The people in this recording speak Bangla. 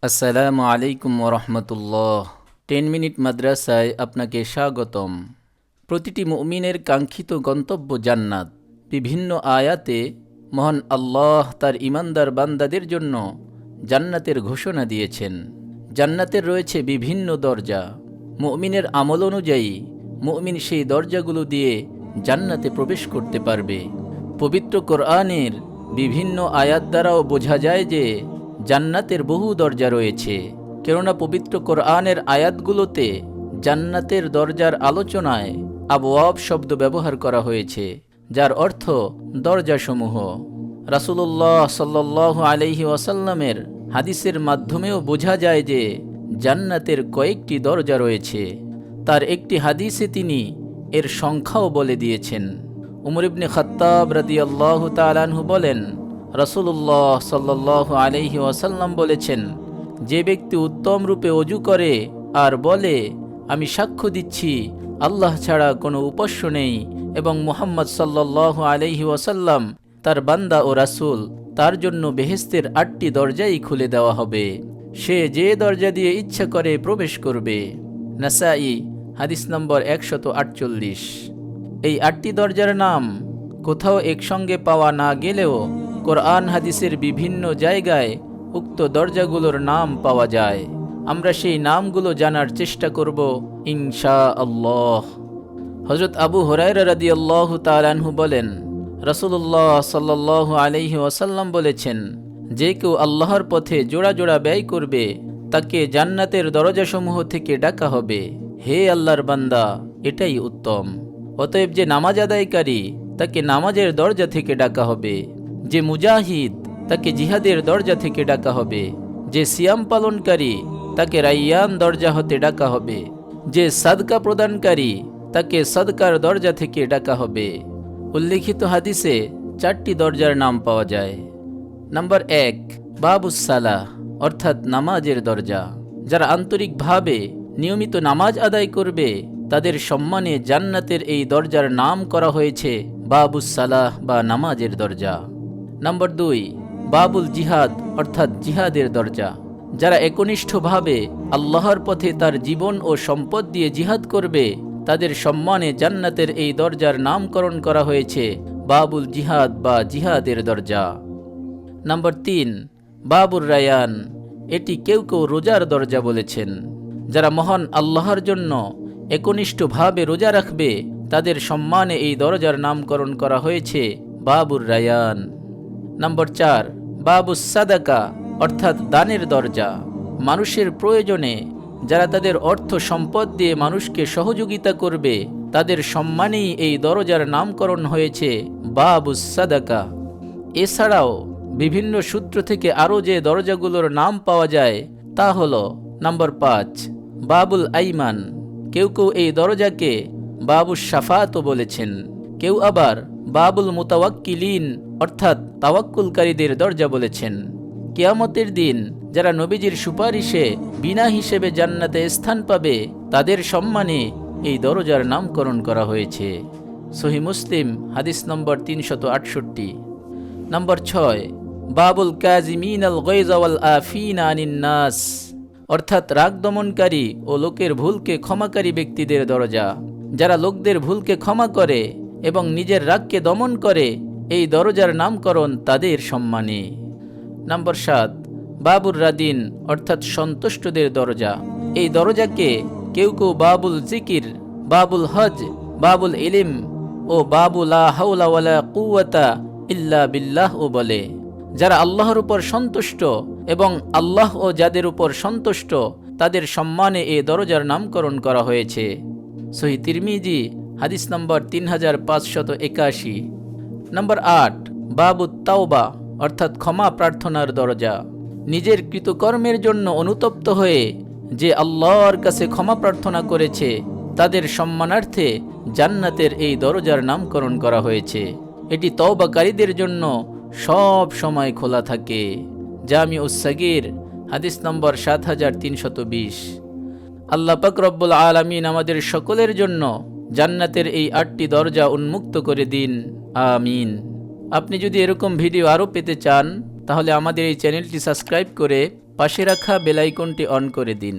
আসসালামু আলাইকুম ওরহমতুল্লাহ। 10 মিনিট মাদ্রাসায় আপনাকে স্বাগতম। প্রতিটি মুমিনের কাঙ্ক্ষিত গন্তব্য জান্নাত। বিভিন্ন আয়াতে মহান আল্লাহ তার ঈমানদার বান্দাদের জন্য জান্নাতের ঘোষণা দিয়েছেন। জান্নাতের রয়েছে বিভিন্ন দরজা। মুমিনের আমল অনুযায়ী মুমিন সেই দরজাগুলো দিয়ে জান্নাতে প্রবেশ করতে পারবে। পবিত্র কোরআনের বিভিন্ন আয়াত দ্বারাও বোঝা যায় যে জান্নাতের বহু দরজা রয়েছে, কেননা পবিত্র কোরআনের আয়াতগুলোতে জান্নাতের দরজার আলোচনায় আবওয়াব শব্দ ব্যবহার করা হয়েছে, যার অর্থ দরজাসমূহ। রাসূলুল্লাহ সাল্লাল্লাহু আলাইহি ওয়াসাল্লামের হাদিসের মাধ্যমেও বোঝা যায় যে জান্নাতের কয়েকটি দরজা রয়েছে। তার একটি হাদিসে তিনি এর সংখ্যাও বলে দিয়েছেন। উমর ইবনে খাত্তাব রাদিয়াল্লাহু তাআলা আনহু বলেন, রাসূলুল্লাহ সাল্লাল্লাহু আলাইহি ওয়াসাল্লাম বলেছেন, যে ব্যক্তি উত্তম রূপে ওযু করে আর বলে, আমি সাক্ষ্য দিচ্ছি আল্লাহ ছাড়া কোনো উপাস্য নেই এবং মুহাম্মদ সাল্লাল্লাহু আলাইহি ওয়াসাল্লাম তার বান্দা ও রাসূল, তার জন্য বেহেশতের 8টি দরজাই খুলে দেওয়া হবে। সে যে দরজা দিয়ে ইচ্ছা করে প্রবেশ করবে। নাসাঈ হাদিস নম্বর 148। এই 8টি দরজার নাম কোথাও একসঙ্গে পাওয়া না গেলেও কোরআন হাদিসের বিভিন্ন জায়গায় উক্ত দরজাগুলোর নাম পাওয়া যায়। আমরা সেই নামগুলো জানার চেষ্টা করব ইনশাআল্লাহ। হযরত আবু হুরায়রা রাদিয়াল্লাহু তাআলা আনহু বলেন, রাসূলুল্লাহ সাল্লাল্লাহু আলাইহি ওয়াসাল্লাম বলেছেন, যে কেউ আল্লাহর পথে জোড়া জোড়া ব্যয় করবে তাকে জান্নাতের দরজাসমূহ থেকে ডাকা হবে, হে আল্লাহর বান্দা, এটাই উত্তম। অতএব যে নামাজ আদায়কারী তাকে নামাজের দরজা থেকে ডাকা হবে, যে মুজাহিদ তাকে জিহাদের দরজা থেকে ডাকা হবে, যে সিয়াম পালনকারী তাকে রাইয়ান দরজা হতে ডাকা হবে, যে সাদকা প্রদানকারী তাকে সাদকার দরজা থেকে ডাকা হবে। উল্লিখিত হাদিসে 4টি দরজার নাম পাওয়া যায়। নাম্বার 1, বাবুস সালাহ, অর্থাৎ নামাজের দরজা। যারা আন্তরিকভাবে নিয়মিত নামাজ আদায় করবে তাদের সম্মানে জান্নাতের এই দরজার নাম করা হয়েছে বাবুস সালাহ বা নামাজের দরজা। নাম্বার 2, বাবুল জিহাদ, অর্থাৎ জিহাদের দরজা। যারা একনিষ্ঠভাবে আল্লাহর পথে তার জীবন ও সম্পদ দিয়ে জিহাদ করবে তাদের সম্মানে জান্নাতের এই দরজার নামকরণ করা হয়েছে বাবুল জিহাদ বা জিহাদের দরজা। নাম্বার 3, বাবুর রায়ান। এটি কেউ কেউ রোজার দরজা বলেছেন। যারা মহান আল্লাহর জন্য একনিষ্ঠভাবে রোজা রাখবে তাদের সম্মানে এই দরজার নামকরণ করা হয়েছে বাবুর রায়ান। নাম্বার 4, বাবুস সাদাকা, অর্থাৎ দানের দরজা। মানুষের প্রয়োজনে যারা তাদের অর্থ সম্পদ দিয়ে মানুষকে সহযোগিতা করবে তাদের সম্মানেই এই দরজার নামকরণ হয়েছে বাবুস সাদাকা। এছাড়াও বিভিন্ন সূত্র থেকে আরও যে দরজাগুলোর নাম পাওয়া যায় তা হলো, নাম্বার 5, বাবুল আইমান। কেউ কেউ এই দরজাকে বাবুস শাফাতও বলেছেন। কেউ আবার বাবুল মুতাওয়াক্কিলিন, অর্থাৎ তাওয়াক্কুলকারীদের দরজা বলেছেন। কিয়ামতের দিন যারা নবীজির সুপারিশে বিনা হিসেবে জান্নাতে স্থান পাবে তাদের সম্মানে এই দরজার নামকরণ করা হয়েছে। সহিহ মুসলিম হাদিস নম্বর 368। নাম্বার 6, বাবুল কাজিমিন আল গায়জ ওয়াল আফিনা আনিন নাস, অর্থাৎ রাগ দমনকারী ও লোকের ভুলকে ক্ষমাকারী ব্যক্তিদের দরজা। যারা লোকদের ভুলকে ক্ষমা করে এবং নিজের রাগকে দমন করে এই দরজার নামকরণ তাদের সম্মানে। নাম্বার 7, বাবুর রাদিন, অর্থাৎ সন্তুষ্টদের দরজা। এই দরজাকে কেউ কেউ বাবুল জিকির, বাবুল হজ, বাবুল ইলম ও বাবু লা হাওলা ওয়ালা কুওয়াতা ইল্লা বিল্লাহ ও বলে। যারা আল্লাহর উপর সন্তুষ্ট এবং আল্লাহ ও যাদের উপর সন্তুষ্ট তাদের সম্মানে এই দরজার নামকরণ করা হয়েছে। সহিহ তিরমিজি হাদিস নম্বর 3581। নাম্বার 8, বাবুত তাওবা, অর্থাৎ ক্ষমা প্রার্থনার দরজা। নিজের কৃতকর্মের জন্য অনুতপ্ত হয়ে যে আল্লাহর কাছে ক্ষমা প্রার্থনা করেছে তাদের সম্মানার্থে জান্নাতের এই দরজার নামকরণ করা হয়েছে। এটি তওবাকারীদের জন্য সব সময় খোলা থাকে। জামিউস সাগীর হাদিস নম্বর 7320। আল্লাহ পাক রব্বুল আলামিন আমাদের সকলের জন্য জান্নাতের এই 8টি দরজা উন্মুক্ত করে দিন, আমিন। আপনি যদি এরকম ভিডিও আরও পেতে চান তাহলে আমাদের এই চ্যানেলটি সাবস্ক্রাইব করে পাশে রাখা বেল আইকনটি অন করে দিন